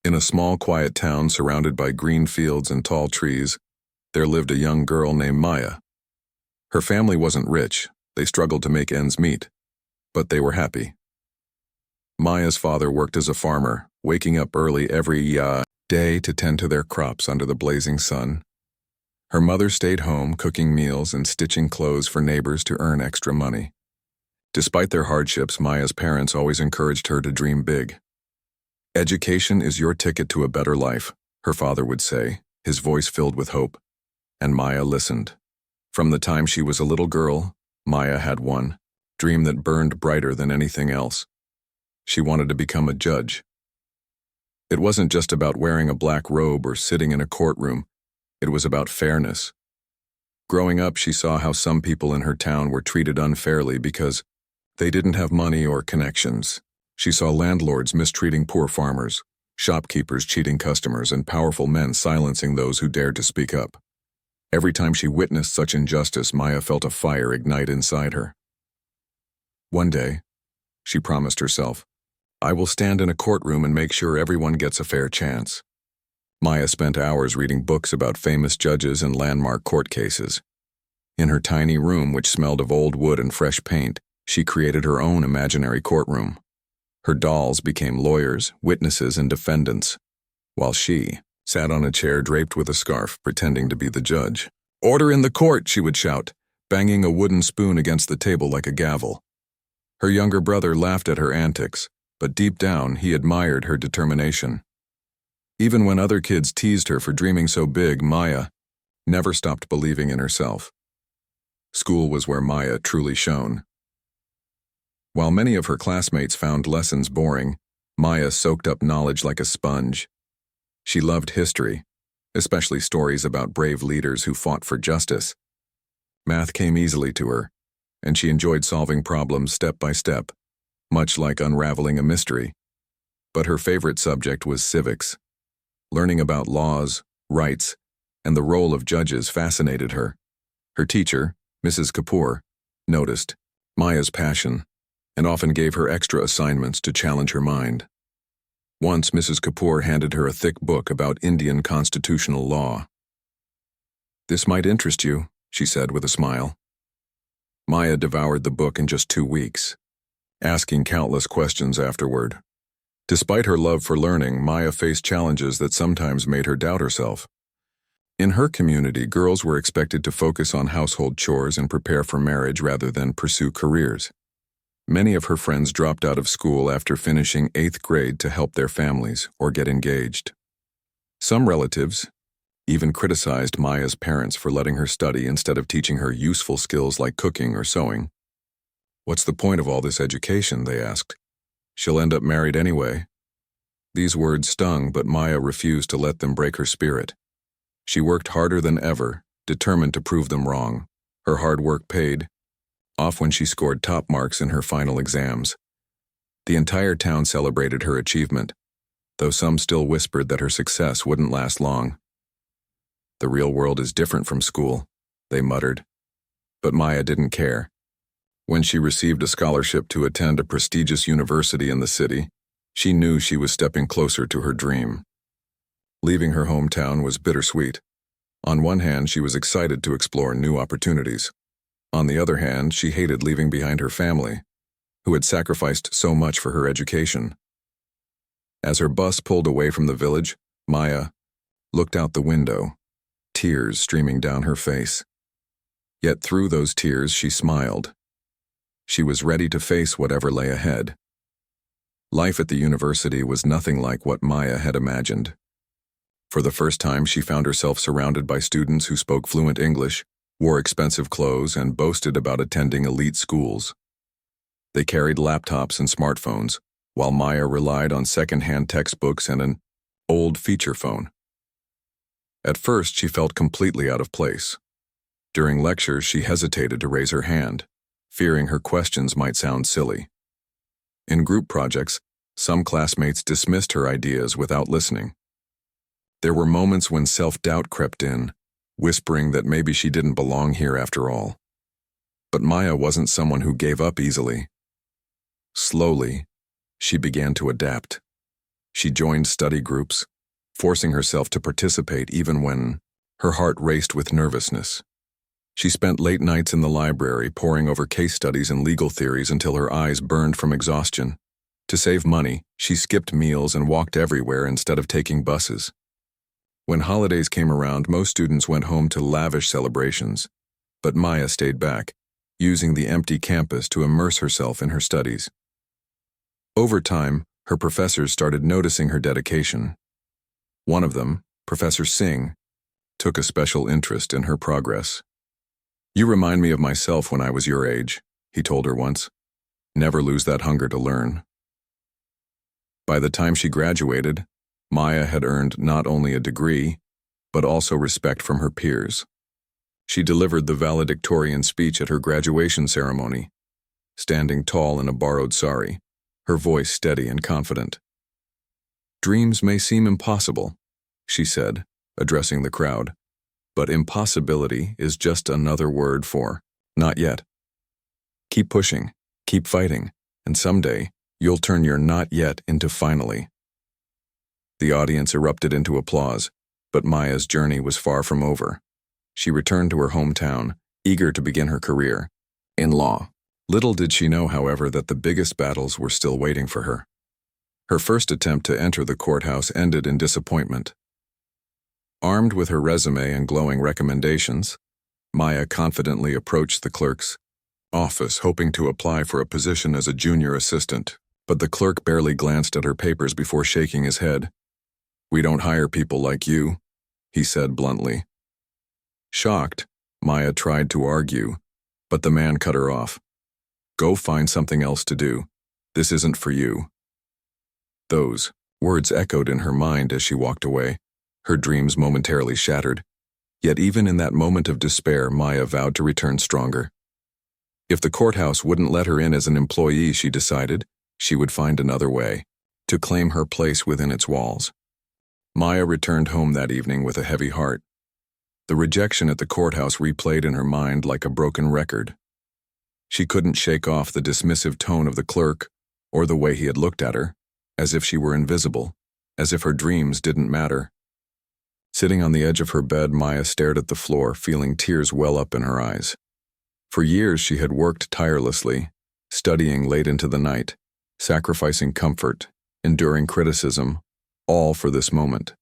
In a small, quiet town surrounded by green fields and tall trees, there lived a young girl named Maya. Her family wasn't rich, they struggled to make ends meet, but they were happy. Maya's father worked as a farmer, waking up early every day to tend to their crops under the blazing sun. Her mother stayed home, cooking meals and stitching clothes for neighbors to earn extra money. Despite their hardships, Maya's parents always encouraged her to dream big. "Education is your ticket to a better life," her father would say, his voice filled with hope. And Maya listened. From the time she was a little girl, Maya had one dream that burned brighter than anything else. She wanted to become a judge. It wasn't just about wearing a black robe or sitting in a courtroom. It was about fairness. Growing up, she saw how some people in her town were treated unfairly because they didn't have money or connections. She saw landlords mistreating poor farmers, shopkeepers cheating customers, and powerful men silencing those who dared to speak up. Every time she witnessed such injustice, Maya felt a fire ignite inside her. One day, she promised herself, "I will stand in a courtroom and make sure everyone gets a fair chance." Maya spent hours reading books about famous judges and landmark court cases. In her tiny room, which smelled of old wood and fresh paint, she created her own imaginary courtroom. Her dolls became lawyers, witnesses, and defendants, while she sat on a chair draped with a scarf, pretending to be the judge. "Order in the court," she would shout, banging a wooden spoon against the table like a gavel. Her younger brother laughed at her antics, but deep down he admired her determination. Even when other kids teased her for dreaming so big, Maya never stopped believing in herself. School was where Maya truly shone. While many of her classmates found lessons boring, Maya soaked up knowledge like a sponge. She loved history, especially stories about brave leaders who fought for justice. Math came easily to her, and she enjoyed solving problems step by step, much like unraveling a mystery. But her favorite subject was civics. Learning about laws, rights, and the role of judges fascinated her. Her teacher, Mrs. Kapoor, noticed Maya's passion and often gave her extra assignments to challenge her mind. Once, Mrs. Kapoor handed her a thick book about Indian constitutional law. "This might interest you," she said with a smile. Maya devoured the book in just 2 weeks, asking countless questions afterward. Despite her love for learning, Maya faced challenges that sometimes made her doubt herself. In her community, girls were expected to focus on household chores and prepare for marriage rather than pursue careers. Many of her friends dropped out of school after finishing 8th grade to help their families or get engaged. Some relatives even criticized Maya's parents for letting her study instead of teaching her useful skills like cooking or sewing. "What's the point of all this education?" they asked. "She'll end up married anyway." These words stung, but Maya refused to let them break her spirit. She worked harder than ever, determined to prove them wrong. Her hard work paid off when she scored top marks in her final exams. The entire town celebrated her achievement, though some still whispered that her success wouldn't last long. "The real world is different from school," they muttered. But Maya didn't care. When she received a scholarship to attend a prestigious university in the city, she knew she was stepping closer to her dream. Leaving her hometown was bittersweet. On one hand, she was excited to explore new opportunities. On the other hand, she hated leaving behind her family, who had sacrificed so much for her education. As her bus pulled away from the village, Maya looked out the window, tears streaming down her face. Yet through those tears, she smiled. She was ready to face whatever lay ahead. Life at the university was nothing like what Maya had imagined. For the first time, she found herself surrounded by students who spoke fluent English, wore expensive clothes, and boasted about attending elite schools. They carried laptops and smartphones, while Maya relied on second-hand textbooks and an old feature phone. At first, she felt completely out of place. During lectures, she hesitated to raise her hand, fearing her questions might sound silly. In group projects, some classmates dismissed her ideas without listening. There were moments when self-doubt crept in, whispering that maybe she didn't belong here after all. But Maya wasn't someone who gave up easily. Slowly, she began to adapt. She joined study groups, forcing herself to participate even when her heart raced with nervousness. She spent late nights in the library poring over case studies and legal theories until her eyes burned from exhaustion. To save money, she skipped meals and walked everywhere instead of taking buses. When holidays came around, most students went home to lavish celebrations, but Maya stayed back, using the empty campus to immerse herself in her studies. Over time, her professors started noticing her dedication. One of them, Professor Singh, took a special interest in her progress. "You remind me of myself when I was your age," he told her once. "Never lose that hunger to learn." By the time she graduated, Maya had earned not only a degree, but also respect from her peers. She delivered the valedictorian speech at her graduation ceremony, standing tall in a borrowed sari, her voice steady and confident. "Dreams may seem impossible," she said, addressing the crowd, "but impossibility is just another word for not yet. Keep pushing, keep fighting, and someday you'll turn your not yet into finally." The audience erupted into applause, but Maya's journey was far from over. She returned to her hometown, eager to begin her career in law. Little did she know, however, that the biggest battles were still waiting for her. Her first attempt to enter the courthouse ended in disappointment. Armed with her resume and glowing recommendations, Maya confidently approached the clerk's office, hoping to apply for a position as a junior assistant, but the clerk barely glanced at her papers before shaking his head. "We don't hire people like you," he said bluntly. Shocked, Maya tried to argue, but the man cut her off. "Go find something else to do. This isn't for you." Those words echoed in her mind as she walked away, her dreams momentarily shattered. Yet even in that moment of despair, Maya vowed to return stronger. If the courthouse wouldn't let her in as an employee, she decided, she would find another way to claim her place within its walls. Maya returned home that evening with a heavy heart. The rejection at the courthouse replayed in her mind like a broken record. She couldn't shake off the dismissive tone of the clerk or the way he had looked at her, as if she were invisible, as if her dreams didn't matter. Sitting on the edge of her bed, Maya stared at the floor, feeling tears well up in her eyes. For years she had worked tirelessly, studying late into the night, sacrificing comfort, enduring criticism, all for this moment.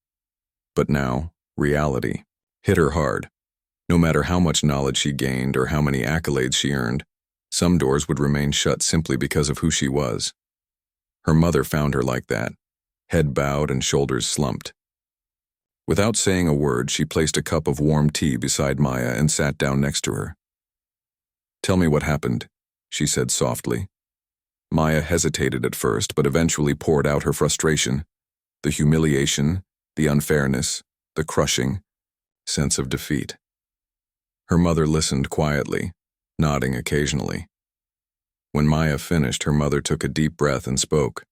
But now, reality hit her hard. No matter how much knowledge she gained or how many accolades she earned, some doors would remain shut simply because of who she was. Her mother found her like that, head bowed and shoulders slumped. Without saying a word, she placed a cup of warm tea beside Maya and sat down next to her. "Tell me what happened," she said softly. Maya hesitated at first, but eventually poured out her frustration, the humiliation, the unfairness, the crushing sense of defeat. Her mother listened quietly, nodding occasionally. When Maya finished, her mother took a deep breath and spoke.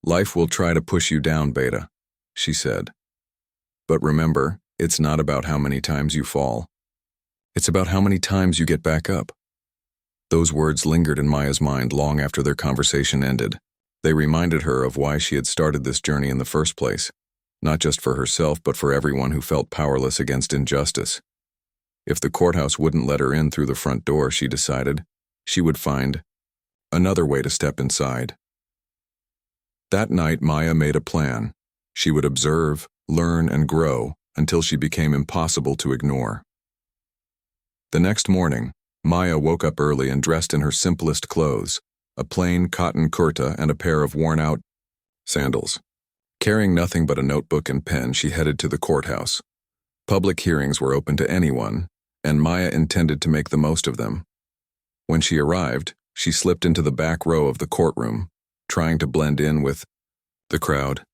"Life will try to push you down, Beta," she said. "But remember, it's not about how many times you fall. It's about how many times you get back up." Those words lingered in Maya's mind long after their conversation ended. They reminded her of why she had started this journey in the first place, not just for herself but for everyone who felt powerless against injustice. If the courthouse wouldn't let her in through the front door, she decided, she would find another way to step inside. That night, Maya made a plan. She would observe, learn, and grow until she became impossible to ignore. The next morning, Maya woke up early and dressed in her simplest clothes, a plain cotton kurta and a pair of worn-out sandals. Carrying nothing but a notebook and pen, she headed to the courthouse. Public hearings were open to anyone, and Maya intended to make the most of them. When she arrived, she slipped into the back row of the courtroom, trying to blend in with the crowd.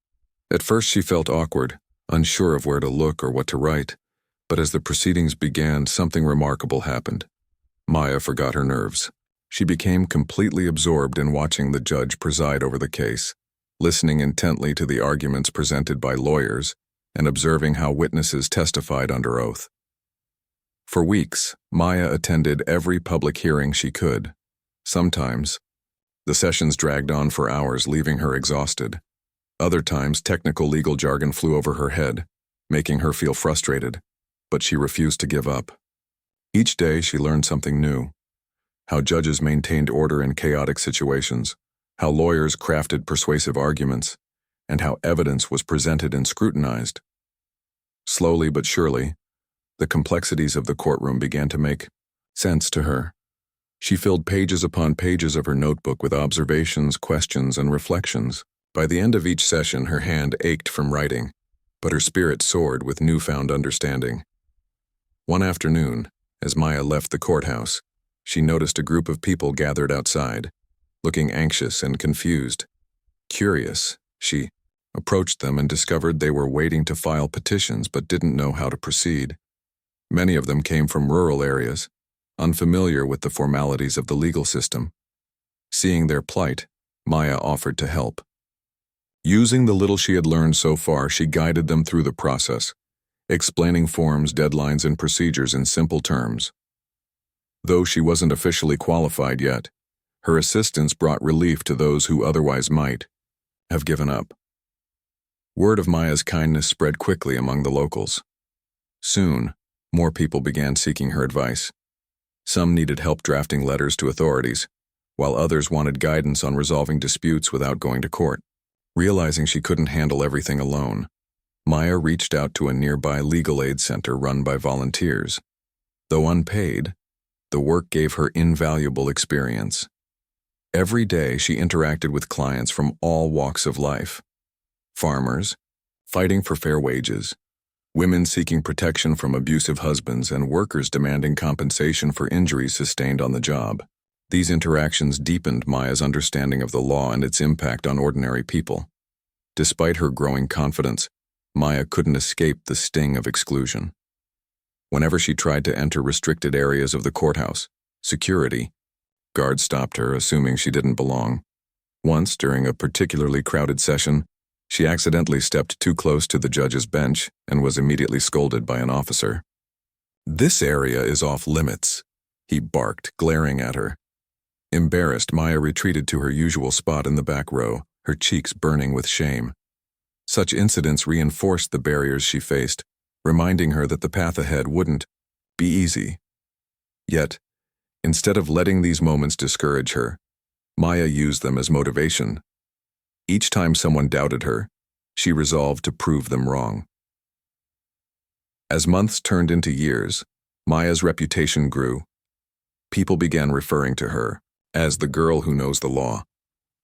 At first she felt awkward, unsure of where to look or what to write, but as the proceedings began, something remarkable happened. Maya forgot her nerves. She became completely absorbed in watching the judge preside over the case, listening intently to the arguments presented by lawyers and observing how witnesses testified under oath. For weeks, Maya attended every public hearing she could. Sometimes, the sessions dragged on for hours, leaving her exhausted. Other times, technical legal jargon flew over her head, making her feel frustrated, but she refused to give up. Each day, she learned something new: how judges maintained order in chaotic situations, how lawyers crafted persuasive arguments, and how evidence was presented and scrutinized. Slowly but surely, the complexities of the courtroom began to make sense to her. She filled pages upon pages of her notebook with observations, questions, and reflections. By the end of each session, her hand ached from writing, but her spirit soared with newfound understanding. One afternoon, as Maya left the courthouse, she noticed a group of people gathered outside, looking anxious and confused. Curious, she approached them and discovered they were waiting to file petitions but didn't know how to proceed. Many of them came from rural areas, unfamiliar with the formalities of the legal system. Seeing their plight, Maya offered to help. Using the little she had learned so far, she guided them through the process, explaining forms, deadlines, and procedures in simple terms. Though she wasn't officially qualified yet, her assistance brought relief to those who otherwise might have given up. Word of Maya's kindness spread quickly among the locals. Soon, more people began seeking her advice. Some needed help drafting letters to authorities, while others wanted guidance on resolving disputes without going to court. Realizing she couldn't handle everything alone, Maya reached out to a nearby legal aid center run by volunteers. Though unpaid, the work gave her invaluable experience. Every day she interacted with clients from all walks of life: farmers, fighting for fair wages, women seeking protection from abusive husbands, and workers demanding compensation for injuries sustained on the job. These interactions deepened Maya's understanding of the law and its impact on ordinary people. Despite her growing confidence, Maya couldn't escape the sting of exclusion. Whenever she tried to enter restricted areas of the courthouse, security guards stopped her, assuming she didn't belong. Once, during a particularly crowded session, she accidentally stepped too close to the judge's bench and was immediately scolded by an officer. "This area is off limits," he barked, glaring at her. Embarrassed, Maya retreated to her usual spot in the back row, her cheeks burning with shame. Such incidents reinforced the barriers she faced, reminding her that the path ahead wouldn't be easy. Yet, instead of letting these moments discourage her, Maya used them as motivation. Each time someone doubted her, she resolved to prove them wrong. As months turned into years, Maya's reputation grew. People began referring to her as the girl who knows the law,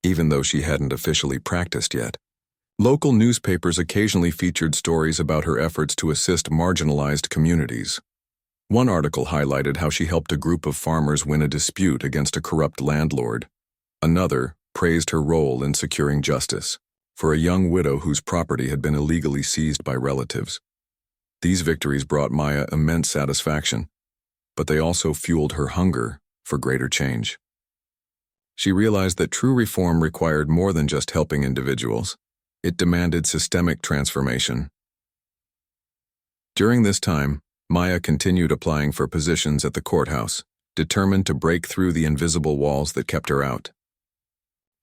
even though she hadn't officially practiced yet. Local newspapers occasionally featured stories about her efforts to assist marginalized communities. One article highlighted how she helped a group of farmers win a dispute against a corrupt landlord. Another praised her role in securing justice for a young widow whose property had been illegally seized by relatives. These victories brought Maya immense satisfaction, but they also fueled her hunger for greater change. She realized that true reform required more than just helping individuals. It demanded systemic transformation. During this time, Maya continued applying for positions at the courthouse, determined to break through the invisible walls that kept her out.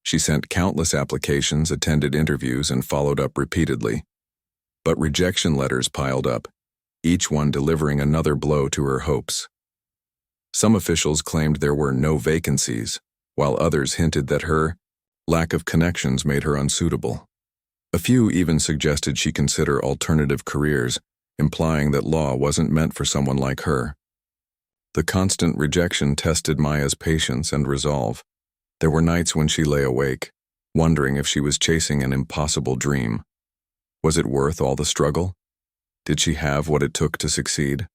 She sent countless applications, attended interviews, and followed up repeatedly. But rejection letters piled up, each one delivering another blow to her hopes. Some officials claimed there were no vacancies, while others hinted that her lack of connections made her unsuitable. A few even suggested she consider alternative careers, implying that law wasn't meant for someone like her. The constant rejection tested Maya's patience and resolve. There were nights when she lay awake, wondering if she was chasing an impossible dream. Was it worth all the struggle? Did she have what it took to succeed?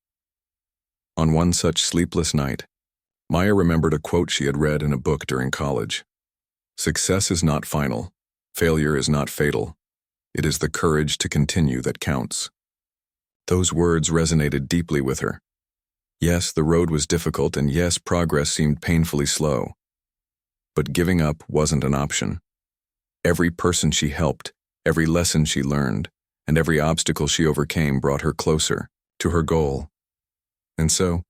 On one such sleepless night, Maya remembered a quote she had read in a book during college. "Success is not final. Failure is not fatal. It is the courage to continue that counts." Those words resonated deeply with her. Yes, the road was difficult, and yes, progress seemed painfully slow. But giving up wasn't an option. Every person she helped, every lesson she learned, and every obstacle she overcame brought her closer to her goal. And so,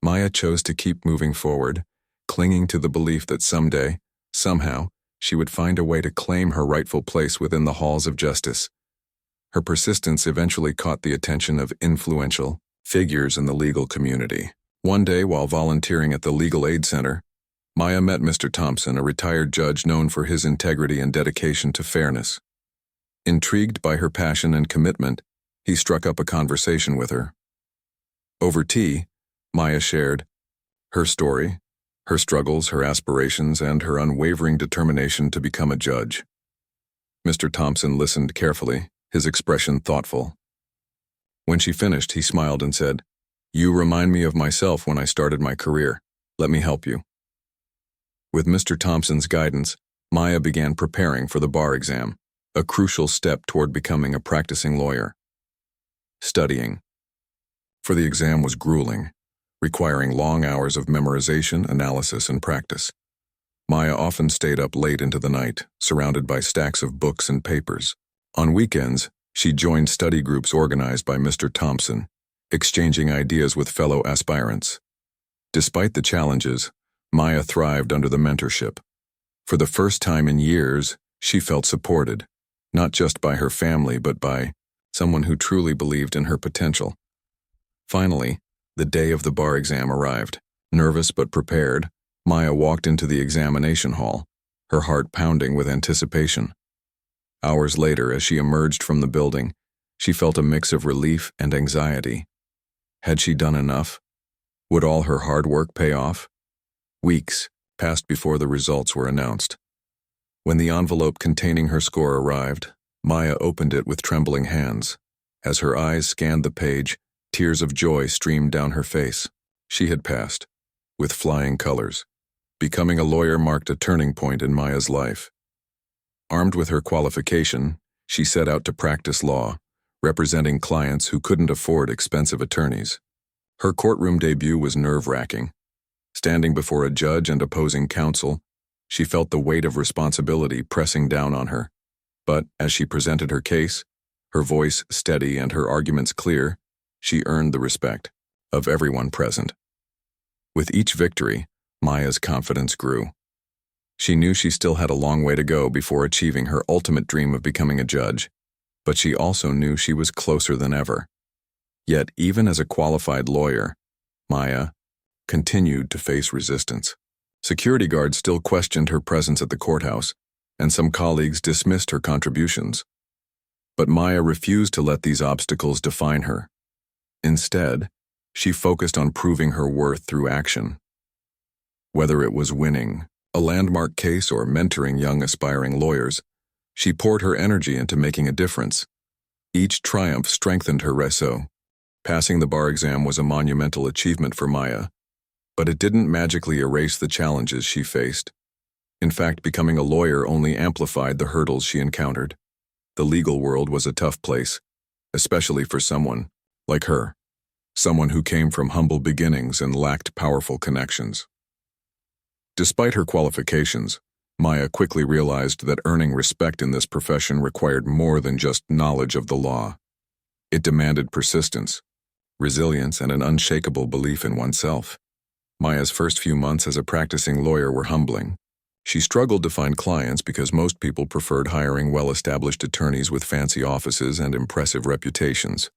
Maya chose to keep moving forward, clinging to the belief that someday, somehow, she would find a way to claim her rightful place within the halls of justice. Her persistence eventually caught the attention of influential figures in the legal community. One day, while volunteering at the Legal Aid Center, Maya met Mr. Thompson, a retired judge known for his integrity and dedication to fairness. Intrigued by her passion and commitment, he struck up a conversation with her. Over tea, Maya shared her story, her struggles, her aspirations, and her unwavering determination to become a judge. Mr. Thompson listened carefully, his expression thoughtful. When she finished, he smiled and said, "You remind me of myself when I started my career. Let me help you." With Mr. Thompson's guidance, Maya began preparing for the bar exam, a crucial step toward becoming a practicing lawyer. Studying for the exam was grueling, requiring long hours of memorization, analysis, and practice. Maya often stayed up late into the night, surrounded by stacks of books and papers. On weekends, she joined study groups organized by Mr. Thompson, exchanging ideas with fellow aspirants. Despite the challenges, Maya thrived under the mentorship. For the first time in years, she felt supported, not just by her family but by someone who truly believed in her potential. Finally, the day of the bar exam arrived. Nervous but prepared, Maya walked into the examination hall, her heart pounding with anticipation. Hours later, as she emerged from the building, she felt a mix of relief and anxiety. Had she done enough? Would all her hard work pay off? Weeks passed before the results were announced. When the envelope containing her score arrived, Maya opened it with trembling hands. As her eyes scanned the page, tears of joy streamed down her face. She had passed, with flying colors. Becoming a lawyer marked a turning point in Maya's life. Armed with her qualification, she set out to practice law, representing clients who couldn't afford expensive attorneys. Her courtroom debut was nerve-wracking. Standing before a judge and opposing counsel, she felt the weight of responsibility pressing down on her. But as she presented her case, her voice steady and her arguments clear, she earned the respect of everyone present. With each victory, Maya's confidence grew. She knew she still had a long way to go before achieving her ultimate dream of becoming a judge, but she also knew she was closer than ever. Yet, even as a qualified lawyer, Maya continued to face resistance. Security guards still questioned her presence at the courthouse, and some colleagues dismissed her contributions. But Maya refused to let these obstacles define her. Instead, she focused on proving her worth through action. Whether it was winning a landmark case or mentoring young aspiring lawyers, she poured her energy into making a difference. Each triumph strengthened her resume. Passing the bar exam was a monumental achievement for Maya, but it didn't magically erase the challenges she faced. In fact, becoming a lawyer only amplified the hurdles she encountered. The legal world was a tough place, especially for someone like her, someone who came from humble beginnings and lacked powerful connections. Despite her qualifications, Maya quickly realized that earning respect in this profession required more than just knowledge of the law. It demanded persistence, resilience, and an unshakable belief in oneself. Maya's first few months as a practicing lawyer were humbling. She struggled to find clients because most people preferred hiring well-established attorneys with fancy offices and impressive reputations.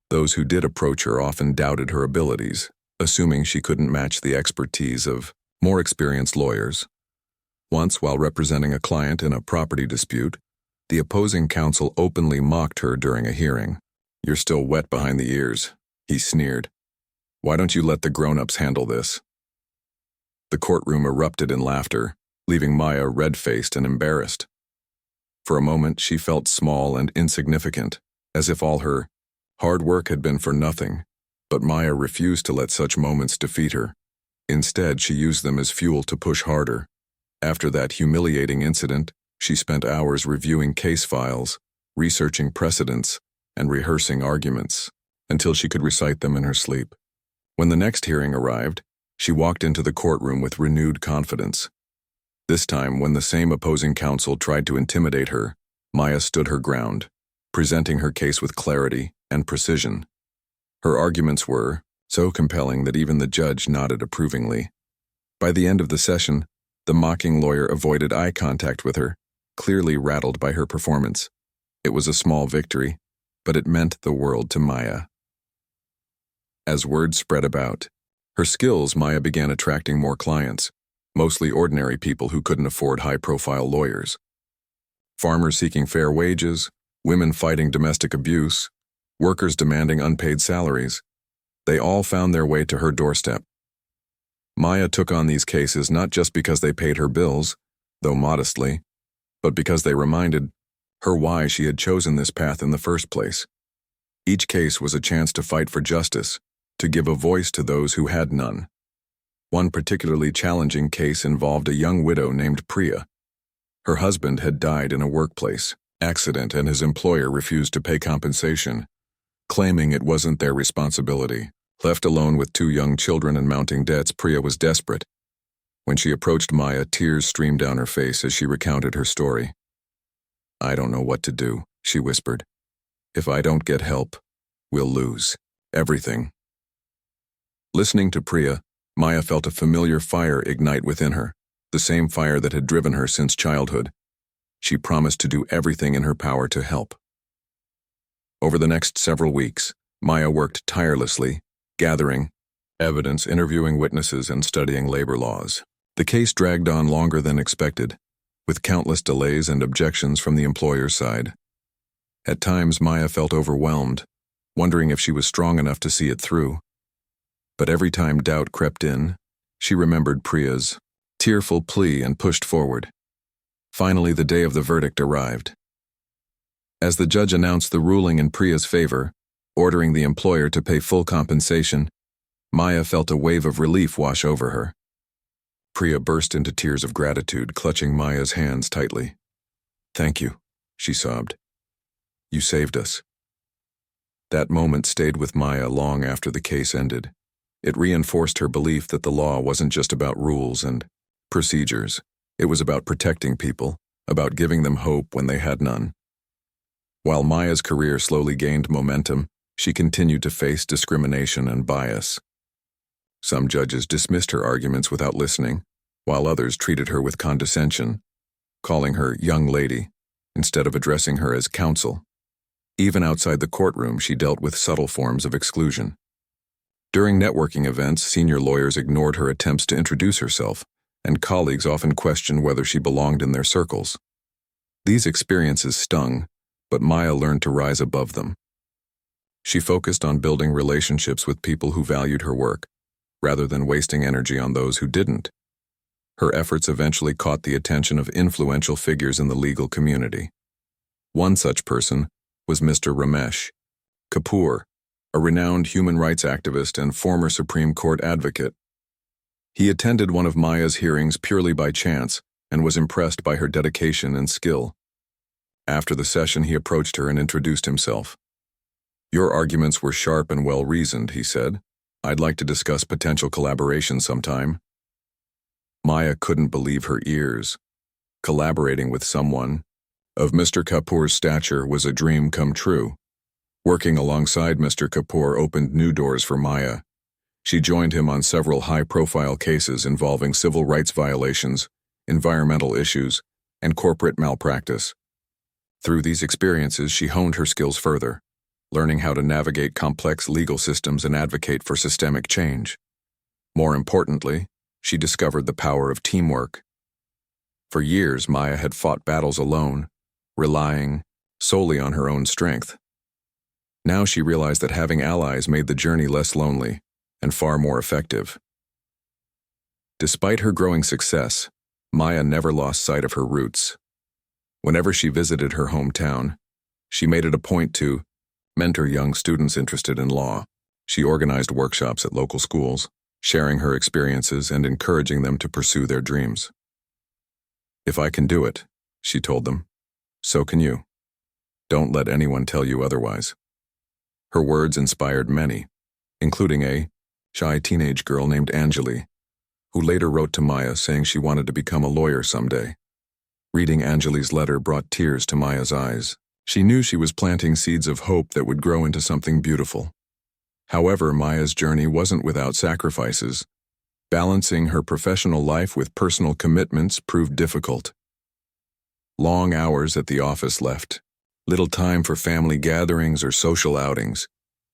Those who did approach her often doubted her abilities, assuming she couldn't match the expertise of more experienced lawyers. Once, while representing a client in a property dispute, the opposing counsel openly mocked her during a hearing. "You're still wet behind the ears," he sneered. "Why don't you let the grown-ups handle this?" The courtroom erupted in laughter, leaving Maya red-faced and embarrassed. For a moment, she felt small and insignificant, as if all her hard work had been for nothing, but Maya refused to let such moments defeat her. Instead, she used them as fuel to push harder. After that humiliating incident, she spent hours reviewing case files, researching precedents, and rehearsing arguments, until she could recite them in her sleep. When the next hearing arrived, she walked into the courtroom with renewed confidence. This time, when the same opposing counsel tried to intimidate her, Maya stood her ground, presenting her case with clarity and precision. Her arguments were so compelling that even the judge nodded approvingly. By the end of the session, The mocking lawyer avoided eye contact with her, clearly rattled by her performance. It was a small victory, but it meant the world to Maya. As word spread about her skills, Maya began attracting more clients, mostly ordinary people who couldn't afford high-profile lawyers. Farmers seeking fair wages, women fighting domestic abuse, workers demanding unpaid salaries. They all found their way to her doorstep. Maya took on these cases not just because they paid her bills, though modestly, but because they reminded her why she had chosen this path in the first place. Each case was a chance to fight for justice, to give a voice to those who had none. One particularly challenging case involved a young widow named Priya. Her husband had died in a workplace accident and his employer refused to pay compensation, claiming it wasn't their responsibility. Left alone with 2 young children and mounting debts, Priya was desperate. When she approached Maya, tears streamed down her face as she recounted her story. "I don't know what to do," she whispered. "If I don't get help, we'll lose everything." Listening to Priya, Maya felt a familiar fire ignite within her, the same fire that had driven her since childhood. She promised to do everything in her power to help. Over the next several weeks, Maya worked tirelessly, gathering evidence, interviewing witnesses, and studying labor laws. The case dragged on longer than expected, with countless delays and objections from the employer's side. At times, Maya felt overwhelmed, wondering if she was strong enough to see it through. But every time doubt crept in, she remembered Priya's tearful plea and pushed forward. Finally, the day of the verdict arrived. As the judge announced the ruling in Priya's favor, ordering the employer to pay full compensation, Maya felt a wave of relief wash over her. Priya burst into tears of gratitude, clutching Maya's hands tightly. "Thank you," she sobbed. "You saved us." That moment stayed with Maya long after the case ended. It reinforced her belief that the law wasn't just about rules and procedures. It was about protecting people, about giving them hope when they had none. While Maya's career slowly gained momentum, she continued to face discrimination and bias. Some judges dismissed her arguments without listening, while others treated her with condescension, calling her young lady instead of addressing her as counsel. Even outside the courtroom, she dealt with subtle forms of exclusion. During networking events, senior lawyers ignored her attempts to introduce herself, and colleagues often questioned whether she belonged in their circles. These experiences stung, but Maya learned to rise above them. She focused on building relationships with people who valued her work, rather than wasting energy on those who didn't. Her efforts eventually caught the attention of influential figures in the legal community. One such person was Mr. Ramesh Kapoor, a renowned human rights activist and former Supreme Court advocate. He attended one of Maya's hearings purely by chance and was impressed by her dedication and skill. After the session, he approached her and introduced himself. "Your arguments were sharp and well-reasoned," he said. "I'd like to discuss potential collaboration sometime." Maya couldn't believe her ears. Collaborating with someone of Mr. Kapoor's stature was a dream come true. Working alongside Mr. Kapoor opened new doors for Maya. She joined him on several high-profile cases involving civil rights violations, environmental issues, and corporate malpractice. Through these experiences, she honed her skills further, learning how to navigate complex legal systems and advocate for systemic change. More importantly, she discovered the power of teamwork. For years, Maya had fought battles alone, relying solely on her own strength. Now she realized that having allies made the journey less lonely and far more effective. Despite her growing success, Maya never lost sight of her roots. Whenever she visited her hometown, she made it a point to mentor young students interested in law. She organized workshops at local schools, sharing her experiences and encouraging them to pursue their dreams. "If I can do it," she told them, "so can you. Don't let anyone tell you otherwise." Her words inspired many, including a shy teenage girl named Anjali, who later wrote to Maya saying she wanted to become a lawyer someday. Reading Anjali's letter brought tears to Maya's eyes. She knew she was planting seeds of hope that would grow into something beautiful. However, Maya's journey wasn't without sacrifices. Balancing her professional life with personal commitments proved difficult. Long hours at the office left little time for family gatherings or social outings.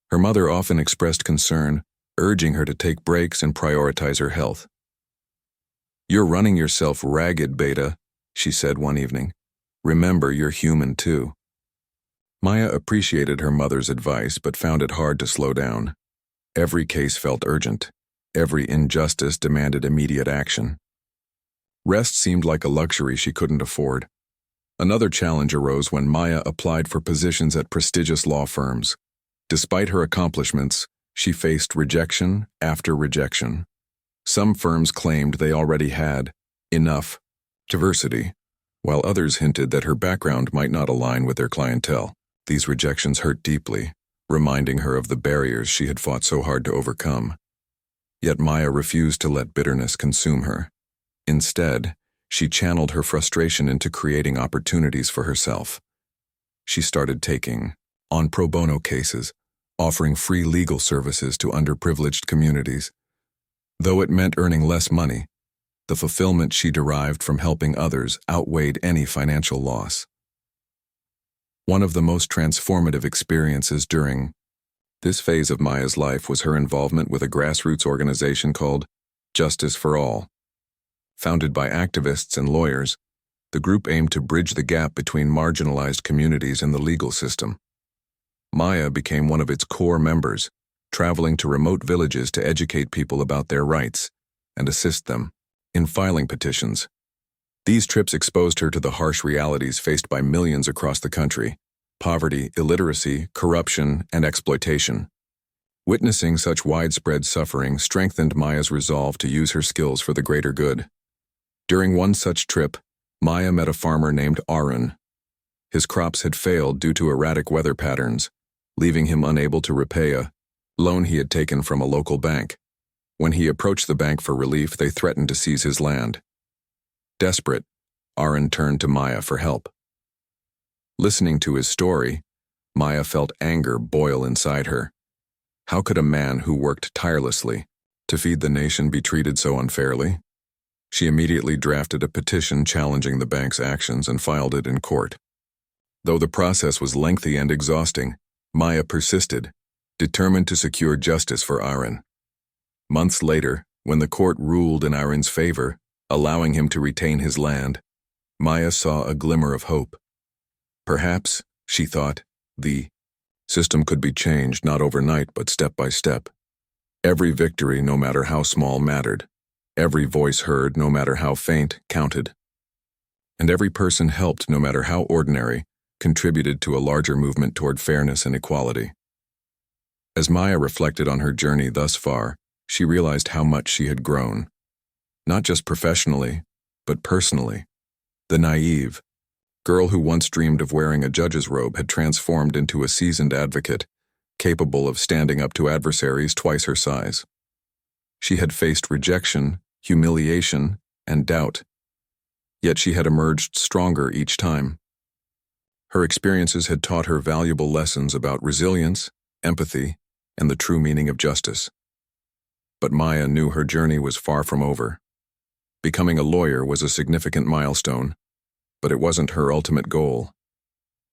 Her mother often expressed concern, urging her to take breaks and prioritize her health. "You're running yourself ragged, Beta," she said one evening. "Remember, you're human too." Maya appreciated her mother's advice but found it hard to slow down. Every case felt urgent. Every injustice demanded immediate action. Rest seemed like a luxury she couldn't afford. Another challenge arose when Maya applied for positions at prestigious law firms. Despite her accomplishments, she faced rejection after rejection. Some firms claimed they already had enough diversity, while others hinted that her background might not align with their clientele. These rejections hurt deeply, reminding her of the barriers she had fought so hard to overcome. Yet Maya refused to let bitterness consume her. Instead, she channeled her frustration into creating opportunities for herself. She started taking on pro bono cases, offering free legal services to underprivileged communities. Though it meant earning less money, the fulfillment she derived from helping others outweighed any financial loss. One of the most transformative experiences during this phase of Maya's life was her involvement with a grassroots organization called Justice for All. Founded by activists and lawyers, the group aimed to bridge the gap between marginalized communities and the legal system. Maya became one of its core members, traveling to remote villages to educate people about their rights and assist them in filing petitions. These trips exposed her to the harsh realities faced by millions across the country: poverty, illiteracy, corruption, and exploitation. Witnessing such widespread suffering strengthened Maya's resolve to use her skills for the greater good. During one such trip, Maya met a farmer named Arun. His crops had failed due to erratic weather patterns, leaving him unable to repay a loan he had taken from a local bank. When he approached the bank for relief, they threatened to seize his land. Desperate, Arun turned to Maya for help. Listening to his story, Maya felt anger boil inside her. How could a man who worked tirelessly to feed the nation be treated so unfairly? She immediately drafted a petition challenging the bank's actions and filed it in court. Though the process was lengthy and exhausting, Maya persisted, determined to secure justice for Arun. Months later, when the court ruled in Arun's favor, allowing him to retain his land, Maya saw a glimmer of hope. Perhaps, she thought, the system could be changed not overnight but step by step. Every victory, no matter how small, mattered. Every voice heard, no matter how faint, counted. And every person helped, no matter how ordinary, contributed to a larger movement toward fairness and equality. As Maya reflected on her journey thus far, she realized how much she had grown. Not just professionally, but personally. The naive girl who once dreamed of wearing a judge's robe had transformed into a seasoned advocate, capable of standing up to adversaries twice her size. She had faced rejection, humiliation, and doubt. Yet she had emerged stronger each time. Her experiences had taught her valuable lessons about resilience, empathy, and the true meaning of justice. But Maya knew her journey was far from over. Becoming a lawyer was a significant milestone, but it wasn't her ultimate goal.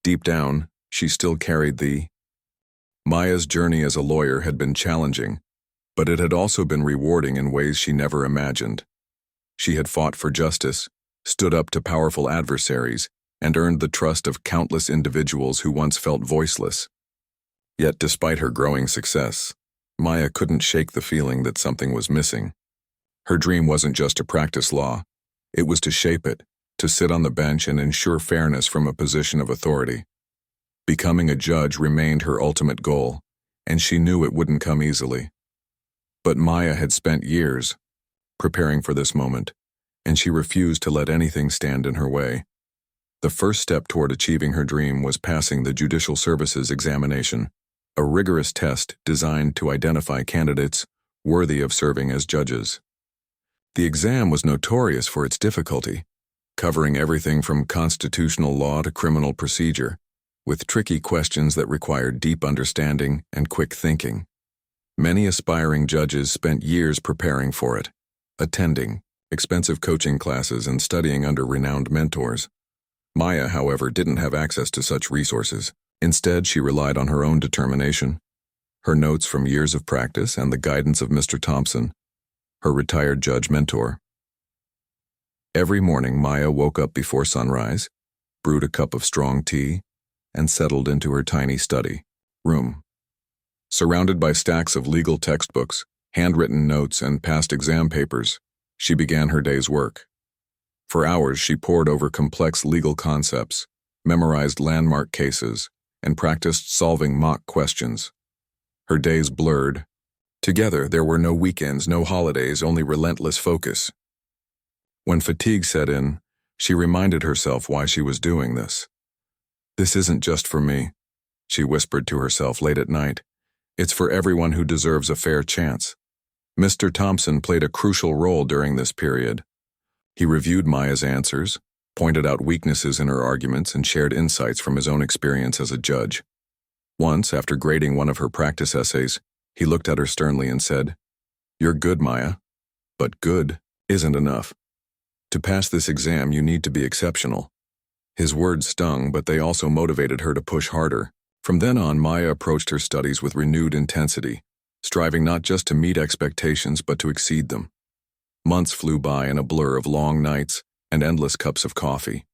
Deep down, she still carried the Maya's journey as a lawyer had been challenging, but it had also been rewarding in ways she never imagined. She had fought for justice, stood up to powerful adversaries, and earned the trust of countless individuals who once felt voiceless. Yet despite her growing success, Maya couldn't shake the feeling that something was missing. Her dream wasn't just to practice law, it was to shape it, to sit on the bench and ensure fairness from a position of authority. Becoming a judge remained her ultimate goal, and she knew it wouldn't come easily. But Maya had spent years preparing for this moment, and she refused to let anything stand in her way. The first step toward achieving her dream was passing the Judicial Services Examination, a rigorous test designed to identify candidates worthy of serving as judges. The exam was notorious for its difficulty, covering everything from constitutional law to criminal procedure, with tricky questions that required deep understanding and quick thinking. Many aspiring judges spent years preparing for it, attending expensive coaching classes and studying under renowned mentors. Maya, however, didn't have access to such resources. Instead, she relied on her own determination, her notes from years of practice, and the guidance of Mr. Thompson, her retired judge mentor. Every morning, Maya woke up before sunrise, brewed a cup of strong tea, and settled into her tiny study room. Surrounded by stacks of legal textbooks, handwritten notes, and past exam papers, she began her day's work. For hours, she pored over complex legal concepts, memorized landmark cases, and practiced solving mock questions. Her days blurred. Together, there were no weekends, no holidays, only relentless focus. When fatigue set in, she reminded herself why she was doing this. "This isn't just for me," she whispered to herself late at night. "It's for everyone who deserves a fair chance." Mr. Thompson played a crucial role during this period. He reviewed Maya's answers, pointed out weaknesses in her arguments, and shared insights from his own experience as a judge. Once, after grading one of her practice essays, he looked at her sternly and said, "You're good, Maya, but good isn't enough. To pass this exam, you need to be exceptional." His words stung, but they also motivated her to push harder. From then on, Maya approached her studies with renewed intensity, striving not just to meet expectations but to exceed them. Months flew by in a blur of long nights and endless cups of coffee.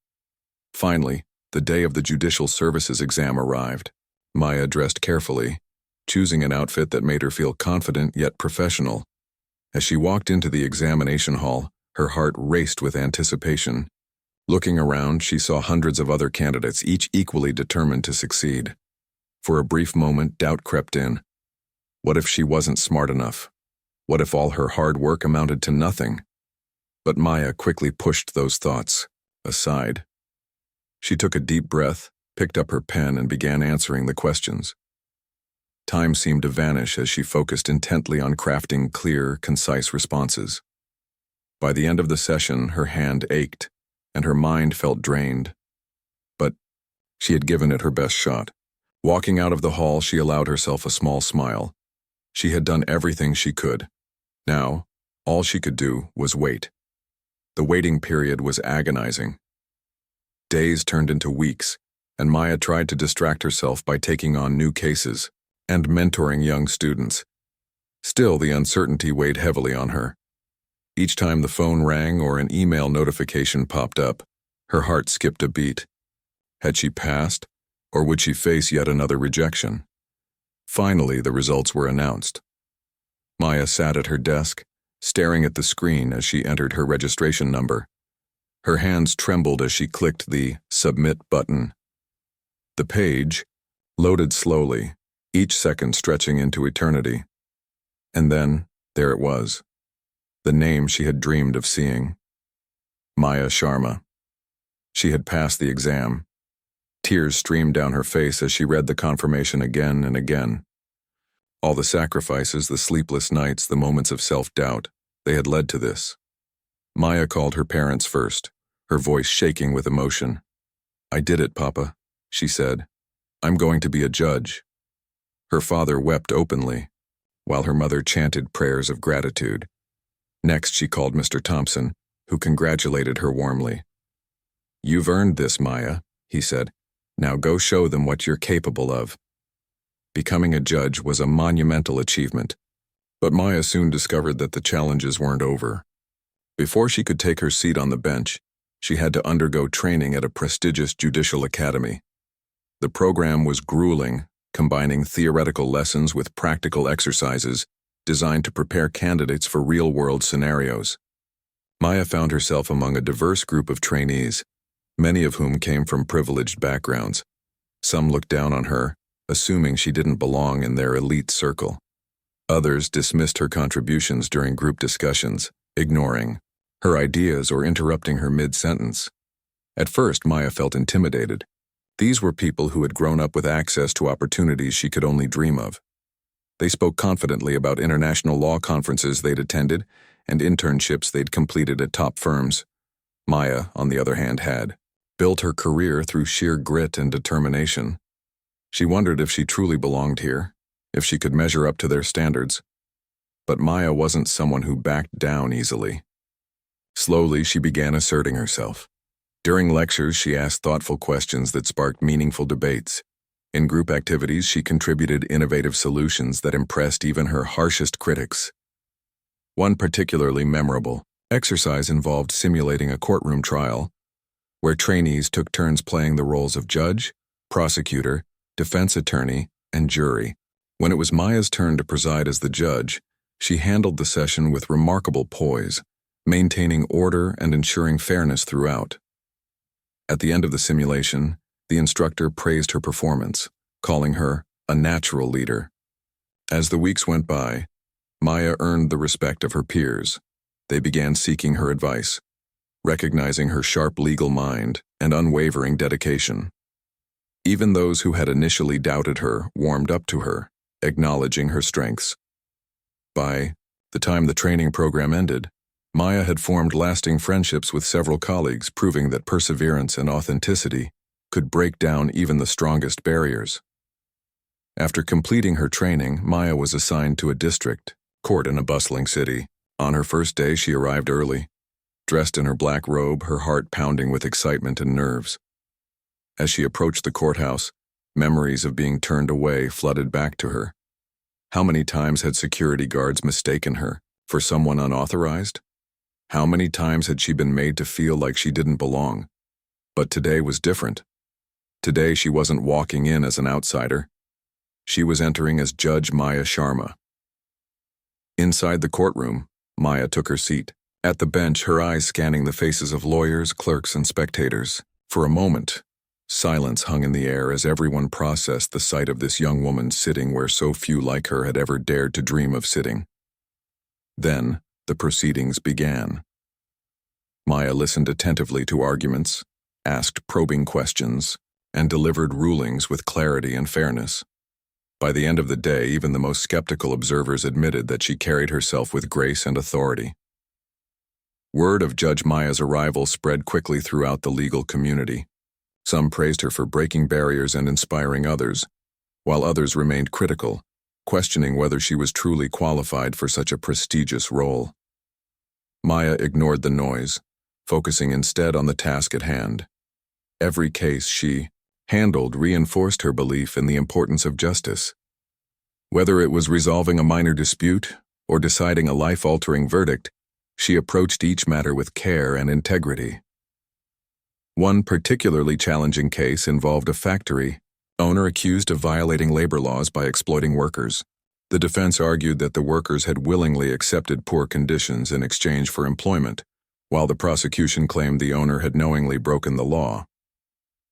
Finally, the day of the Judicial Services exam arrived. Maya dressed carefully, choosing an outfit that made her feel confident yet professional. As she walked into the examination hall, her heart raced with anticipation. Looking around, she saw hundreds of other candidates, each equally determined to succeed. For a brief moment, doubt crept in. What if she wasn't smart enough? What if all her hard work amounted to nothing? But Maya quickly pushed those thoughts aside. She took a deep breath, picked up her pen, and began answering the questions. Time seemed to vanish as she focused intently on crafting clear, concise responses. By the end of the session, her hand ached, and her mind felt drained. But she had given it her best shot. Walking out of the hall, she allowed herself a small smile. She had done everything she could. Now, all she could do was wait. The waiting period was agonizing. Days turned into weeks, and Maya tried to distract herself by taking on new cases and mentoring young students. Still, the uncertainty weighed heavily on her. Each time the phone rang or an email notification popped up, her heart skipped a beat. Had she passed, or would she face yet another rejection? Finally, the results were announced. Maya sat at her desk, staring at the screen as she entered her registration number. Her hands trembled as she clicked the Submit button. The page loaded slowly, each second stretching into eternity. And then, there it was, the name she had dreamed of seeing. Maya Sharma. She had passed the exam. Tears streamed down her face as she read the confirmation again and again. All the sacrifices, the sleepless nights, the moments of self-doubt, they had led to this. Maya called her parents first, her voice shaking with emotion. "I did it, Papa," she said. "I'm going to be a judge." Her father wept openly, while her mother chanted prayers of gratitude. Next, she called Mr. Thompson, who congratulated her warmly. "You've earned this, Maya," he said. "Now go show them what you're capable of." Becoming a judge was a monumental achievement, but Maya soon discovered that the challenges weren't over. Before she could take her seat on the bench, she had to undergo training at a prestigious judicial academy. The program was grueling, combining theoretical lessons with practical exercises designed to prepare candidates for real-world scenarios. Maya found herself among a diverse group of trainees, many of whom came from privileged backgrounds. Some looked down on her, assuming she didn't belong in their elite circle. Others dismissed her contributions during group discussions, ignoring her ideas or interrupting her mid-sentence. At first, Maya felt intimidated. These were people who had grown up with access to opportunities she could only dream of. They spoke confidently about international law conferences they'd attended and internships they'd completed at top firms. Maya, on the other hand, had built her career through sheer grit and determination. She wondered if she truly belonged here, if she could measure up to their standards. But Maya wasn't someone who backed down easily. Slowly, she began asserting herself. During lectures, she asked thoughtful questions that sparked meaningful debates. In group activities, she contributed innovative solutions that impressed even her harshest critics. One particularly memorable exercise involved simulating a courtroom trial, where trainees took turns playing the roles of judge, prosecutor, defense attorney, and jury. When it was Maya's turn to preside as the judge, she handled the session with remarkable poise, maintaining order and ensuring fairness throughout. At the end of the simulation, the instructor praised her performance, calling her a natural leader. As the weeks went by, Maya earned the respect of her peers. They began seeking her advice, recognizing her sharp legal mind and unwavering dedication. Even those who had initially doubted her warmed up to her, acknowledging her strengths. By the time the training program ended, Maya had formed lasting friendships with several colleagues, proving that perseverance and authenticity could break down even the strongest barriers. After completing her training, Maya was assigned to a district court in a bustling city. On her first day, she arrived early, dressed in her black robe, her heart pounding with excitement and nerves. As she approached the courthouse, memories of being turned away flooded back to her. How many times had security guards mistaken her for someone unauthorized? How many times had she been made to feel like she didn't belong? But today was different. Today she wasn't walking in as an outsider. She was entering as Judge Maya Sharma. Inside the courtroom, Maya took her seat. At the bench, her eyes scanning the faces of lawyers, clerks, and spectators. For a moment, silence hung in the air as everyone processed the sight of this young woman sitting where so few like her had ever dared to dream of sitting. Then, the proceedings began. Maya listened attentively to arguments, asked probing questions, and delivered rulings with clarity and fairness. By the end of the day, even the most skeptical observers admitted that she carried herself with grace and authority. Word of Judge Maya's arrival spread quickly throughout the legal community. Some praised her for breaking barriers and inspiring others, while others remained critical, questioning whether she was truly qualified for such a prestigious role. Maya ignored the noise, focusing instead on the task at hand. Every case she handled reinforced her belief in the importance of justice. Whether it was resolving a minor dispute or deciding a life-altering verdict, she approached each matter with care and integrity. One particularly challenging case involved a factory owner accused of violating labor laws by exploiting workers. The defense argued that the workers had willingly accepted poor conditions in exchange for employment, while the prosecution claimed the owner had knowingly broken the law.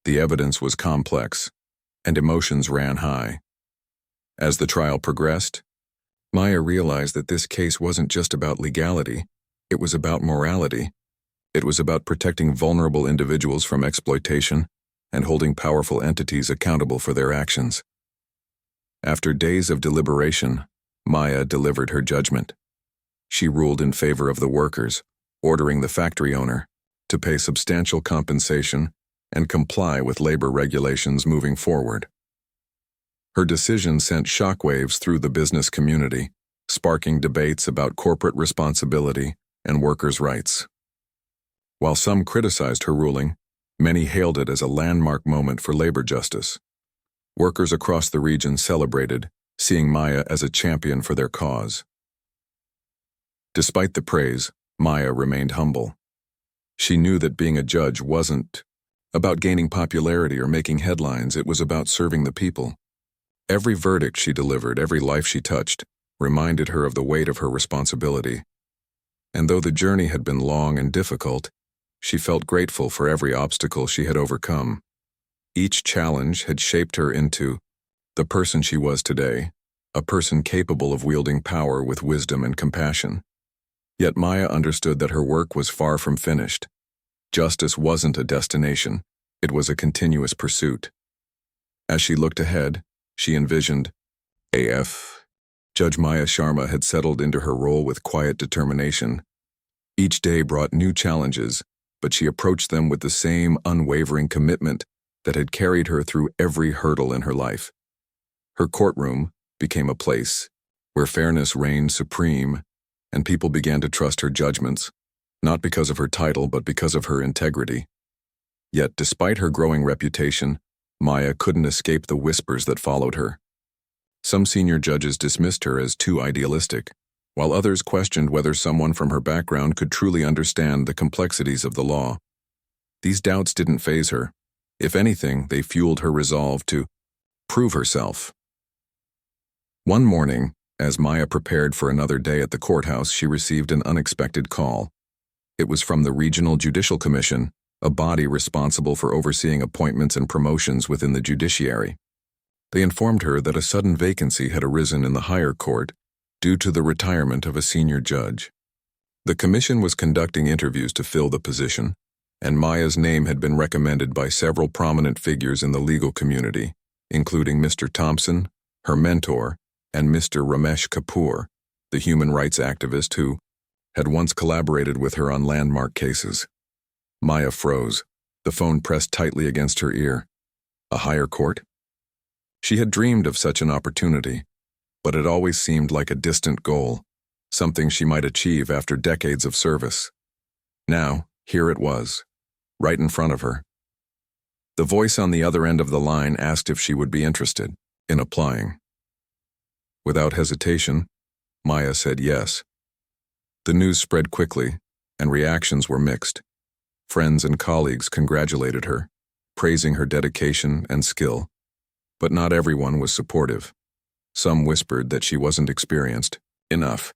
The evidence was complex, and emotions ran high. As the trial progressed, Maya realized that this case wasn't just about legality, it was about morality. It was about protecting vulnerable individuals from exploitation and holding powerful entities accountable for their actions. After days of deliberation, Maya delivered her judgment. She ruled in favor of the workers, ordering the factory owner to pay substantial compensation and comply with labor regulations moving forward. Her decision sent shockwaves through the business community, sparking debates about corporate responsibility and workers' rights. While some criticized her ruling, many hailed it as a landmark moment for labor justice. Workers across the region celebrated, seeing Maya as a champion for their cause. Despite the praise, Maya remained humble. She knew that being a judge wasn't about gaining popularity or making headlines, it was about serving the people. Every verdict she delivered, every life she touched, reminded her of the weight of her responsibility. And though the journey had been long and difficult, she felt grateful for every obstacle she had overcome. Each challenge had shaped her into the person she was today, a person capable of wielding power with wisdom and compassion. Yet Maya understood that her work was far from finished. Justice wasn't a destination, it was a continuous pursuit. As she looked ahead, she envisioned AF. Judge Maya Sharma had settled into her role with quiet determination. Each day brought new challenges, but she approached them with the same unwavering commitment that had carried her through every hurdle in her life. Her courtroom became a place where fairness reigned supreme, and people began to trust her judgments, not because of her title but because of her integrity. Yet, despite her growing reputation, Maya couldn't escape the whispers that followed her. Some senior judges dismissed her as too idealistic, while others questioned whether someone from her background could truly understand the complexities of the law. These doubts didn't faze her. If anything, they fueled her resolve to prove herself. One morning, as Maya prepared for another day at the courthouse, she received an unexpected call. It was from the Regional Judicial Commission, a body responsible for overseeing appointments and promotions within the judiciary. They informed her that a sudden vacancy had arisen in the higher court due to the retirement of a senior judge. The commission was conducting interviews to fill the position, and Maya's name had been recommended by several prominent figures in the legal community, including Mr. Thompson, her mentor, and Mr. Ramesh Kapoor, the human rights activist who had once collaborated with her on landmark cases. Maya froze, the phone pressed tightly against her ear. A higher court? She had dreamed of such an opportunity, but it always seemed like a distant goal, something she might achieve after decades of service. Now, here it was, right in front of her. The voice on the other end of the line asked if she would be interested in applying. Without hesitation, Maya said yes. The news spread quickly, and reactions were mixed. Friends and colleagues congratulated her, praising her dedication and skill. But not everyone was supportive. Some whispered that she wasn't experienced enough,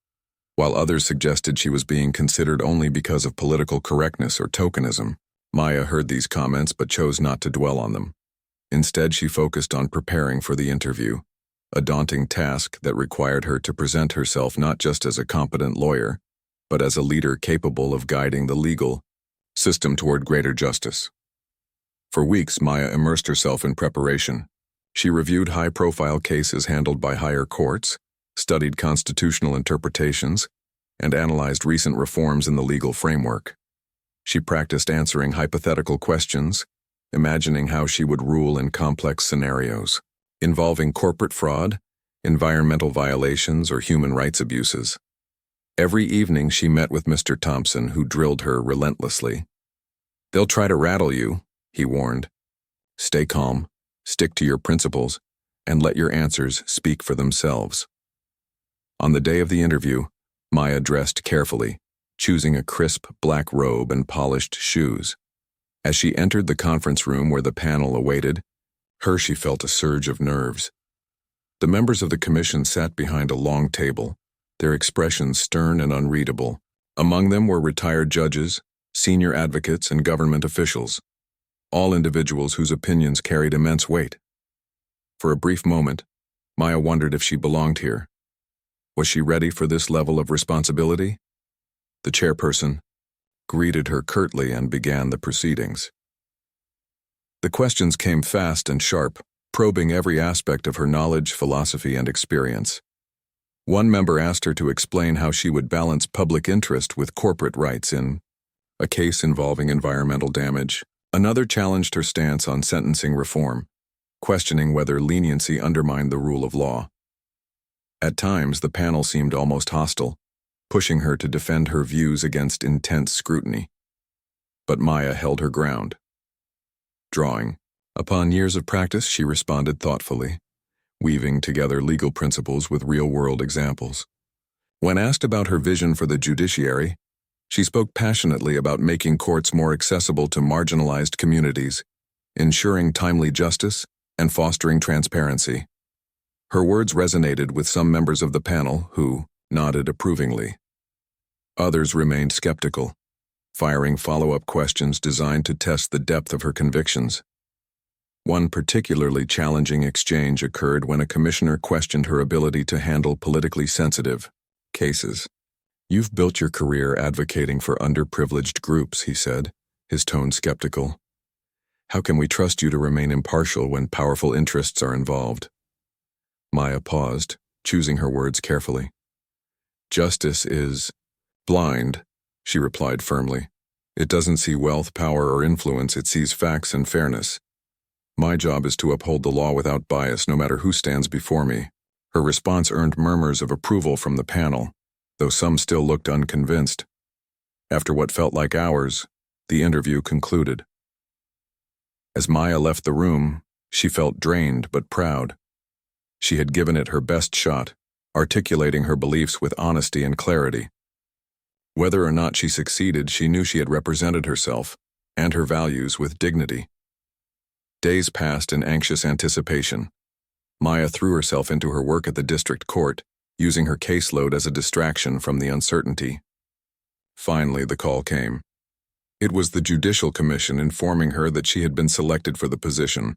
while others suggested she was being considered only because of political correctness or tokenism. Maya heard these comments but chose not to dwell on them. Instead, she focused on preparing for the interview, a daunting task that required her to present herself not just as a competent lawyer, but as a leader capable of guiding the legal system toward greater justice. For weeks, Maya immersed herself in preparation. She reviewed high-profile cases handled by higher courts, studied constitutional interpretations, and analyzed recent reforms in the legal framework. She practiced answering hypothetical questions, imagining how she would rule in complex scenarios, involving corporate fraud, environmental violations, or human rights abuses. Every evening she met with Mr. Thompson, who drilled her relentlessly. "They'll try to rattle you," he warned. "Stay calm, stick to your principles, and let your answers speak for themselves." On the day of the interview, Maya dressed carefully, choosing a crisp black robe and polished shoes. As she entered the conference room where the panel awaited her, she felt a surge of nerves. The members of the commission sat behind a long table, their expressions stern and unreadable. Among them were retired judges, senior advocates, and government officials, all individuals whose opinions carried immense weight. For a brief moment, Maya wondered if she belonged here. Was she ready for this level of responsibility? The chairperson greeted her curtly and began the proceedings. The questions came fast and sharp, probing every aspect of her knowledge, philosophy, and experience. One member asked her to explain how she would balance public interest with corporate rights in a case involving environmental damage. Another challenged her stance on sentencing reform, questioning whether leniency undermined the rule of law. At times, the panel seemed almost hostile, pushing her to defend her views against intense scrutiny. But Maya held her ground. Drawing upon years of practice, she responded thoughtfully, weaving together legal principles with real-world examples. When asked about her vision for the judiciary, she spoke passionately about making courts more accessible to marginalized communities, ensuring timely justice, and fostering transparency. Her words resonated with some members of the panel who nodded approvingly. Others remained skeptical, firing follow-up questions designed to test the depth of her convictions. One particularly challenging exchange occurred when a commissioner questioned her ability to handle politically sensitive cases. "You've built your career advocating for underprivileged groups," he said, his tone skeptical. "How can we trust you to remain impartial when powerful interests are involved?" Maya paused, choosing her words carefully. "Justice is blind," she replied firmly. "It doesn't see wealth, power, or influence, it sees facts and fairness. My job is to uphold the law without bias, no matter who stands before me." Her response earned murmurs of approval from the panel, though some still looked unconvinced. After what felt like hours, the interview concluded. As Maya left the room, she felt drained but proud. She had given it her best shot, articulating her beliefs with honesty and clarity. Whether or not she succeeded, she knew she had represented herself and her values with dignity. Days passed in anxious anticipation. Maya threw herself into her work at the district court, using her caseload as a distraction from the uncertainty. Finally, the call came. It was the Judicial Commission informing her that she had been selected for the position.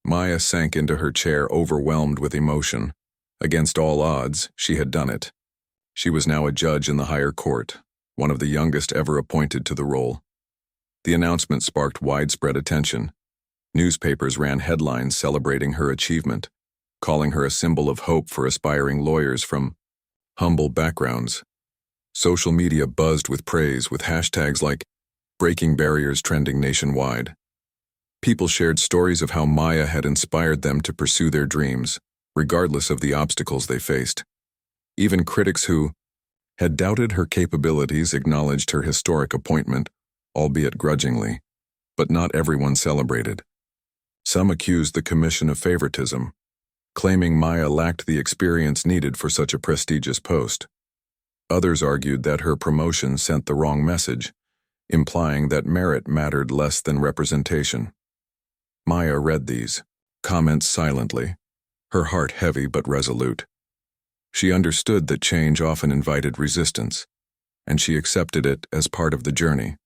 Maya sank into her chair, overwhelmed with emotion. Against all odds, she had done it. She was now a judge in the higher court, one of the youngest ever appointed to the role. The announcement sparked widespread attention. Newspapers ran headlines celebrating her achievement, calling her a symbol of hope for aspiring lawyers from humble backgrounds. Social media buzzed with praise, with hashtags like "Breaking Barriers" trending nationwide. People shared stories of how Maya had inspired them to pursue their dreams, regardless of the obstacles they faced. Even critics who had doubted her capabilities acknowledged her historic appointment, albeit grudgingly. But not everyone celebrated. Some accused the commission of favoritism, claiming Maya lacked the experience needed for such a prestigious post. Others argued that her promotion sent the wrong message, implying that merit mattered less than representation. Maya read these comments silently, her heart heavy but resolute. She understood that change often invited resistance, and she accepted it as part of the journey.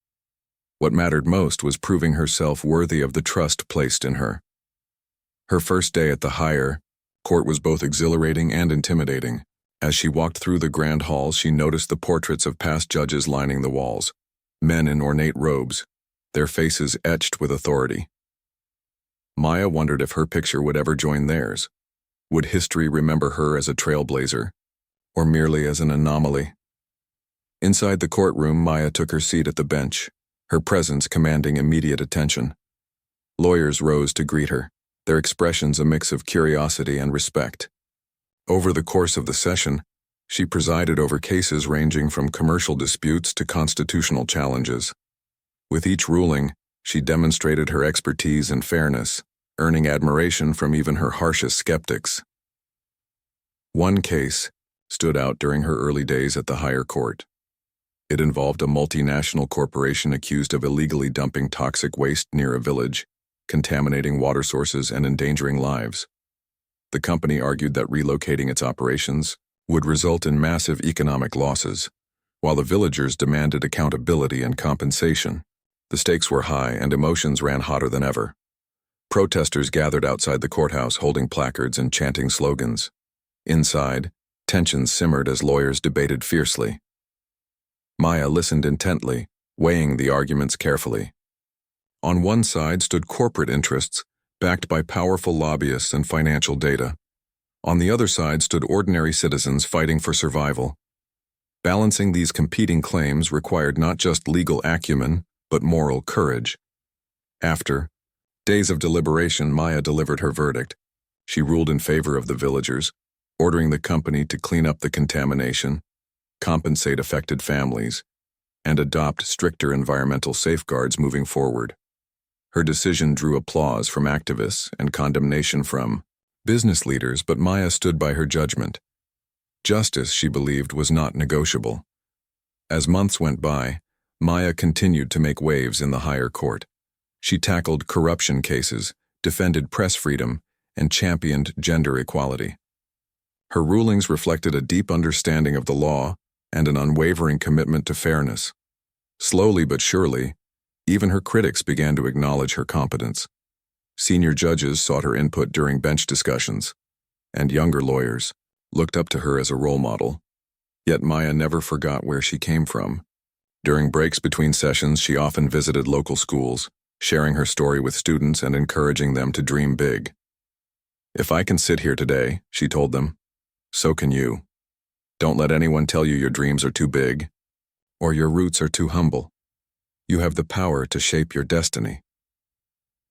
What mattered most was proving herself worthy of the trust placed in her. Her first day at the higher court was both exhilarating and intimidating. As she walked through the grand halls, she noticed the portraits of past judges lining the walls, men in ornate robes, their faces etched with authority. Maya wondered if her picture would ever join theirs. Would history remember her as a trailblazer, or merely as an anomaly? Inside the courtroom, Maya took her seat at the bench, her presence commanding immediate attention. Lawyers rose to greet her, their expressions a mix of curiosity and respect. Over the course of the session, she presided over cases ranging from commercial disputes to constitutional challenges. With each ruling, she demonstrated her expertise and fairness, earning admiration from even her harshest skeptics. One case stood out during her early days at the higher court. It involved a multinational corporation accused of illegally dumping toxic waste near a village, contaminating water sources and endangering lives. The company argued that relocating its operations would result in massive economic losses, while the villagers demanded accountability and compensation. The stakes were high and emotions ran hotter than ever. Protesters gathered outside the courthouse holding placards and chanting slogans. Inside, tensions simmered as lawyers debated fiercely. Maya listened intently, weighing the arguments carefully. On one side stood corporate interests, backed by powerful lobbyists and financial data. On the other side stood ordinary citizens fighting for survival. Balancing these competing claims required not just legal acumen, but moral courage. After days of deliberation, Maya delivered her verdict. She ruled in favor of the villagers, ordering the company to clean up the contamination, compensate affected families, and adopt stricter environmental safeguards moving forward. Her decision drew applause from activists and condemnation from business leaders, but Maya stood by her judgment. Justice, she believed, was not negotiable. As months went by, Maya continued to make waves in the higher court. She tackled corruption cases, defended press freedom, and championed gender equality. Her rulings reflected a deep understanding of the law and an unwavering commitment to fairness. Slowly but surely, even her critics began to acknowledge her competence. Senior judges sought her input during bench discussions, and younger lawyers looked up to her as a role model. Yet Maya never forgot where she came from. During breaks between sessions, she often visited local schools, sharing her story with students and encouraging them to dream big. "If I can sit here today," she told them, "so can you. Don't let anyone tell you your dreams are too big or your roots are too humble. You have the power to shape your destiny."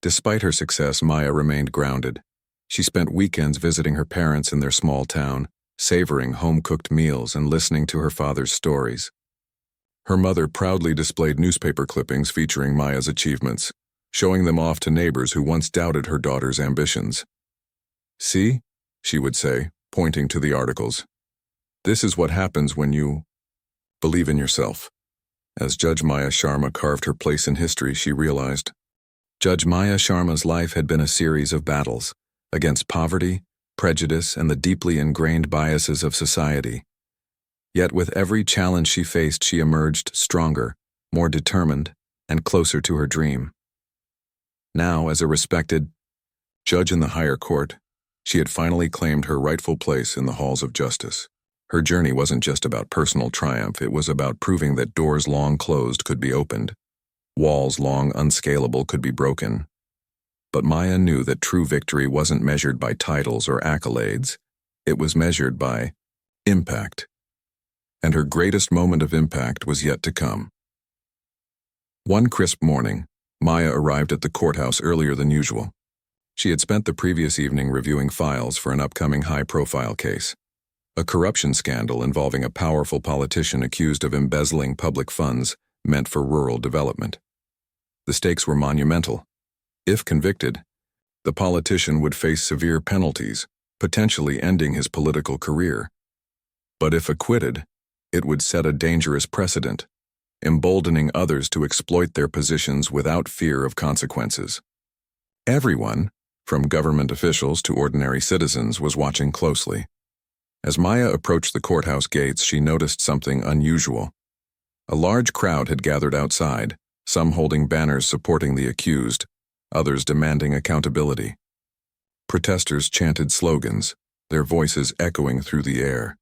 Despite her success, Maya remained grounded. She spent weekends visiting her parents in their small town, savoring home-cooked meals and listening to her father's stories. Her mother proudly displayed newspaper clippings featuring Maya's achievements, showing them off to neighbors who once doubted her daughter's ambitions. "See?" she would say, pointing to the articles. "This is what happens when you believe in yourself." As Judge Maya Sharma carved her place in history, she realized Judge Maya Sharma's life had been a series of battles against poverty, prejudice, and the deeply ingrained biases of society. Yet with every challenge she faced, she emerged stronger, more determined, and closer to her dream. Now, as a respected judge in the higher court, she had finally claimed her rightful place in the halls of justice. Her journey wasn't just about personal triumph, it was about proving that doors long closed could be opened, walls long unscalable could be broken. But Maya knew that true victory wasn't measured by titles or accolades, it was measured by impact. And her greatest moment of impact was yet to come. One crisp morning, Maya arrived at the courthouse earlier than usual. She had spent the previous evening reviewing files for an upcoming high-profile case, a corruption scandal involving a powerful politician accused of embezzling public funds meant for rural development. The stakes were monumental. If convicted, the politician would face severe penalties, potentially ending his political career. But if acquitted, it would set a dangerous precedent, emboldening others to exploit their positions without fear of consequences. Everyone, from government officials to ordinary citizens, was watching closely. As Maya approached the courthouse gates, she noticed something unusual. A large crowd had gathered outside, some holding banners supporting the accused, others demanding accountability. Protesters chanted slogans, their voices echoing through the air.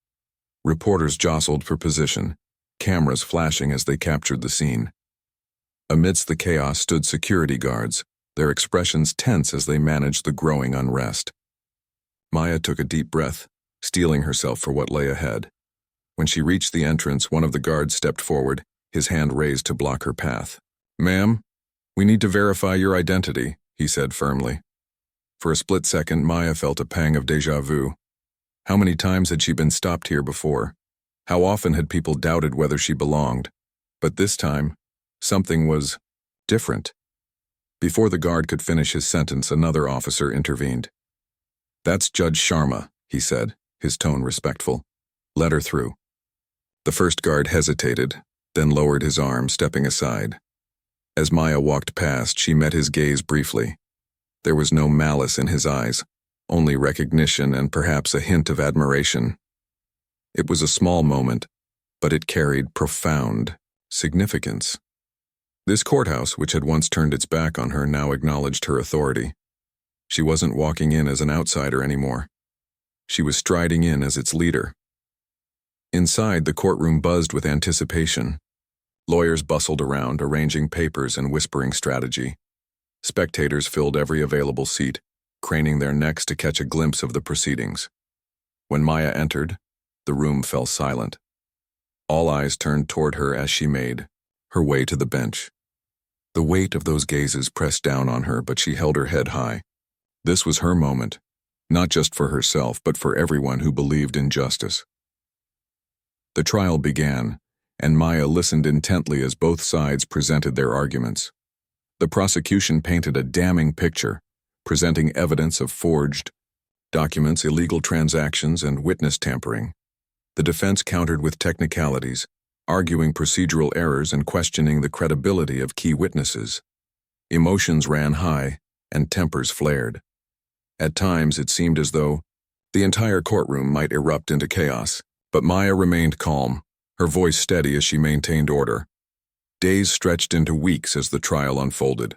Reporters jostled for position, cameras flashing as they captured the scene. Amidst the chaos stood security guards, their expressions tense as they managed the growing unrest. Maya took a deep breath, steeling herself for what lay ahead. When she reached the entrance, one of the guards stepped forward, his hand raised to block her path. "Ma'am, we need to verify your identity," he said firmly. For a split second, Maya felt a pang of déjà vu. How many times had she been stopped here before? How often had people doubted whether she belonged? But this time, something was different. Before the guard could finish his sentence, another officer intervened. "That's Judge Sharma," he said, his tone respectful. "Let her through." The first guard hesitated, then lowered his arm, stepping aside. As Maya walked past, she met his gaze briefly. There was no malice in his eyes, only recognition and perhaps a hint of admiration. It was a small moment, but it carried profound significance. This courthouse, which had once turned its back on her, now acknowledged her authority. She wasn't walking in as an outsider anymore. She was striding in as its leader. Inside, the courtroom buzzed with anticipation. Lawyers bustled around, arranging papers and whispering strategy. Spectators filled every available seat, craning their necks to catch a glimpse of the proceedings. When Maya entered, the room fell silent. All eyes turned toward her as she made her way to the bench. The weight of those gazes pressed down on her, but she held her head high. This was her moment, not just for herself, but for everyone who believed in justice. The trial began, and Maya listened intently as both sides presented their arguments. The prosecution painted a damning picture, presenting evidence of forged documents, illegal transactions, and witness tampering. The defense countered with technicalities, arguing procedural errors and questioning the credibility of key witnesses. Emotions ran high, and tempers flared. At times, it seemed as though the entire courtroom might erupt into chaos, but Maya remained calm, her voice steady as she maintained order. Days stretched into weeks as the trial unfolded.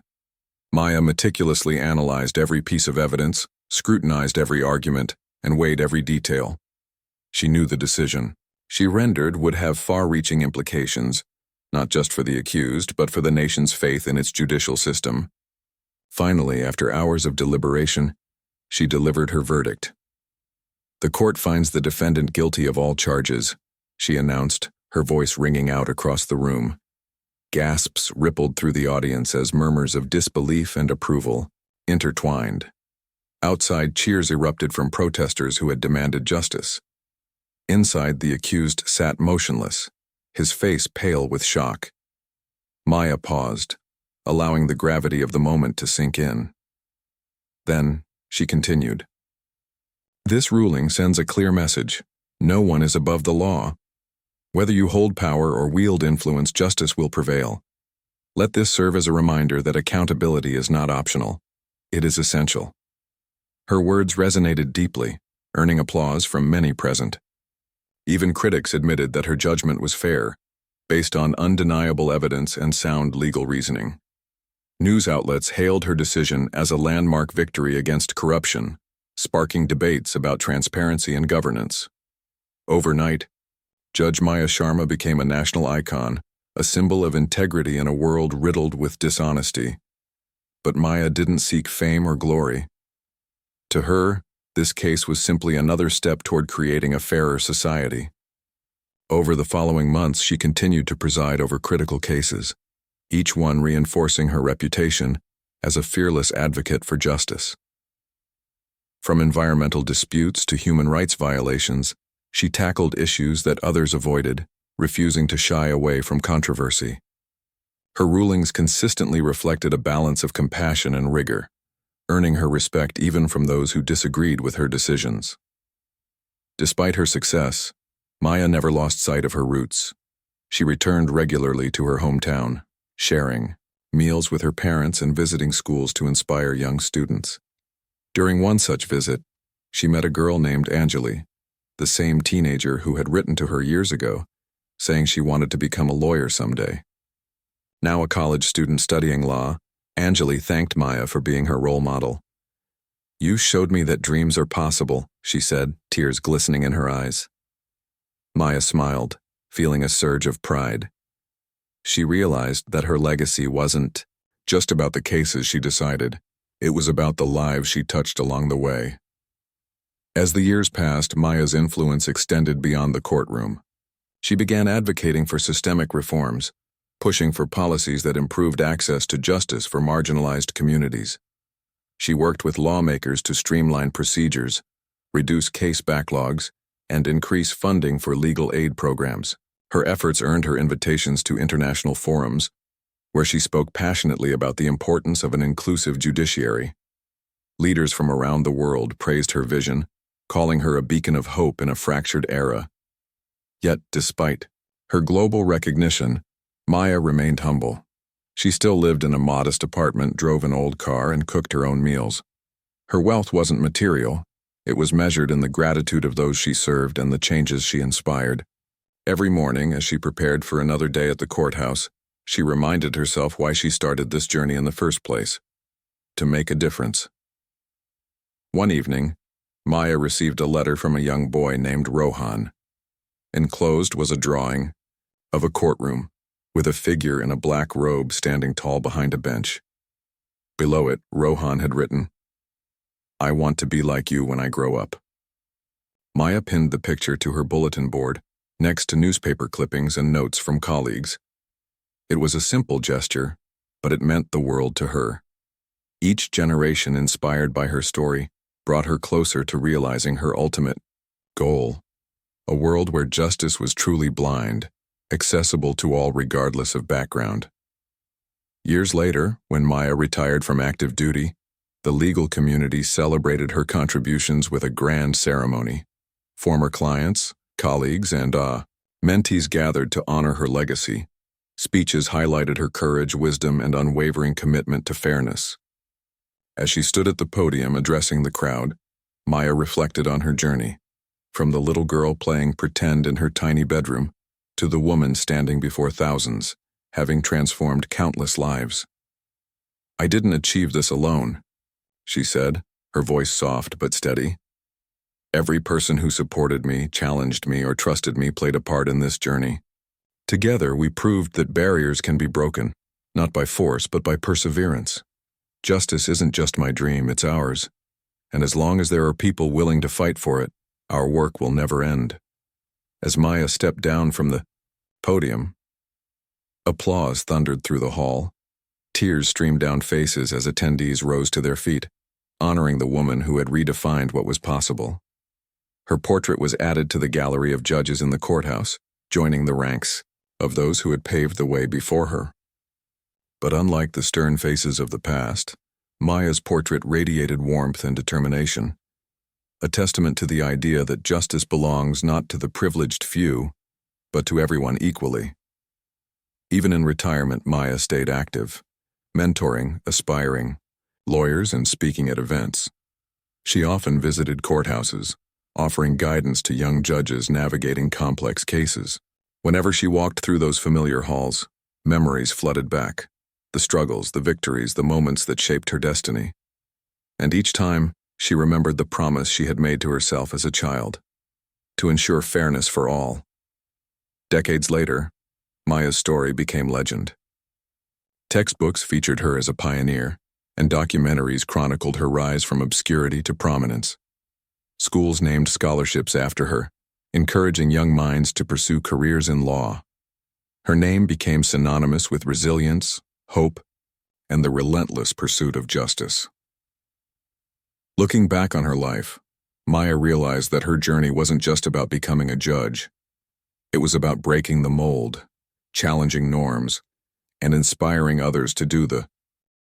Maya meticulously analyzed every piece of evidence, scrutinized every argument, and weighed every detail. She knew the decision she rendered would have far-reaching implications, not just for the accused, but for the nation's faith in its judicial system. Finally, after hours of deliberation, she delivered her verdict. "The court finds the defendant guilty of all charges," she announced, her voice ringing out across the room. Gasps rippled through the audience as murmurs of disbelief and approval intertwined. Outside, cheers erupted from protesters who had demanded justice. Inside, the accused sat motionless, his face pale with shock. Maya paused, allowing the gravity of the moment to sink in. Then, she continued. This ruling sends a clear message. No one is above the law. Whether you hold power or wield influence, justice will prevail. Let this serve as a reminder that accountability is not optional. It is essential. Her words resonated deeply, earning applause from many present. Even critics admitted that her judgment was fair, based on undeniable evidence and sound legal reasoning. News outlets hailed her decision as a landmark victory against corruption, sparking debates about transparency and governance. Overnight, Judge Maya Sharma became a national icon, a symbol of integrity in a world riddled with dishonesty. But Maya didn't seek fame or glory. To her, this case was simply another step toward creating a fairer society. Over the following months, she continued to preside over critical cases, each one reinforcing her reputation as a fearless advocate for justice. From environmental disputes to human rights violations, she tackled issues that others avoided, refusing to shy away from controversy. Her rulings consistently reflected a balance of compassion and rigor, earning her respect even from those who disagreed with her decisions. Despite her success, Maya never lost sight of her roots. She returned regularly to her hometown, sharing meals with her parents and visiting schools to inspire young students. During one such visit, she met a girl named Anjali, the same teenager who had written to her years ago, saying she wanted to become a lawyer someday. Now a college student studying law, Anjali thanked Maya for being her role model. "You showed me that dreams are possible," she said, tears glistening in her eyes. Maya smiled, feeling a surge of pride. She realized that her legacy wasn't just about the cases she decided. It was about the lives she touched along the way. As the years passed, Maya's influence extended beyond the courtroom. She began advocating for systemic reforms, pushing for policies that improved access to justice for marginalized communities. She worked with lawmakers to streamline procedures, reduce case backlogs, and increase funding for legal aid programs. Her efforts earned her invitations to international forums, where she spoke passionately about the importance of an inclusive judiciary. Leaders from around the world praised her vision, calling her a beacon of hope in a fractured era. Yet, despite her global recognition, Maya remained humble. She still lived in a modest apartment, drove an old car, and cooked her own meals. Her wealth wasn't material. It was measured in the gratitude of those she served and the changes she inspired. Every morning, as she prepared for another day at the courthouse, she reminded herself why she started this journey in the first place: to make a difference. One evening, Maya received a letter from a young boy named Rohan. Enclosed was a drawing of a courtroom, with a figure in a black robe standing tall behind a bench. Below it, Rohan had written, "I want to be like you when I grow up." Maya pinned the picture to her bulletin board, next to newspaper clippings and notes from colleagues. It was a simple gesture, but it meant the world to her. Each generation inspired by her story brought her closer to realizing her ultimate goal: a world where justice was truly blind, accessible to all regardless of background. Years later, when Maya retired from active duty, the legal community celebrated her contributions with a grand ceremony. Former clients, colleagues, and mentees gathered to honor her legacy. Speeches highlighted her courage, wisdom, and unwavering commitment to fairness. As she stood at the podium addressing the crowd, Maya reflected on her journey, from the little girl playing pretend in her tiny bedroom to the woman standing before thousands, having transformed countless lives. "I didn't achieve this alone," she said, her voice soft but steady. "Every person who supported me, challenged me, or trusted me played a part in this journey. Together, we proved that barriers can be broken, not by force, but by perseverance. Justice isn't just my dream, it's ours. And as long as there are people willing to fight for it, our work will never end." As Maya stepped down from the podium, applause thundered through the hall. Tears streamed down faces as attendees rose to their feet, honoring the woman who had redefined what was possible. Her portrait was added to the gallery of judges in the courthouse, joining the ranks of those who had paved the way before her. But unlike the stern faces of the past, Maya's portrait radiated warmth and determination, a testament to the idea that justice belongs not to the privileged few, but to everyone equally. Even in retirement, Maya stayed active, mentoring aspiring lawyers and speaking at events. She often visited courthouses, offering guidance to young judges navigating complex cases. Whenever she walked through those familiar halls, memories flooded back, the struggles, the victories, the moments that shaped her destiny. And each time, she remembered the promise she had made to herself as a child, to ensure fairness for all. Decades later, Maya's story became legend. Textbooks featured her as a pioneer, and documentaries chronicled her rise from obscurity to prominence. Schools named scholarships after her, encouraging young minds to pursue careers in law. Her name became synonymous with resilience, hope, and the relentless pursuit of justice. Looking back on her life, Maya realized that her journey wasn't just about becoming a judge. It was about breaking the mold, challenging norms, and inspiring others to do the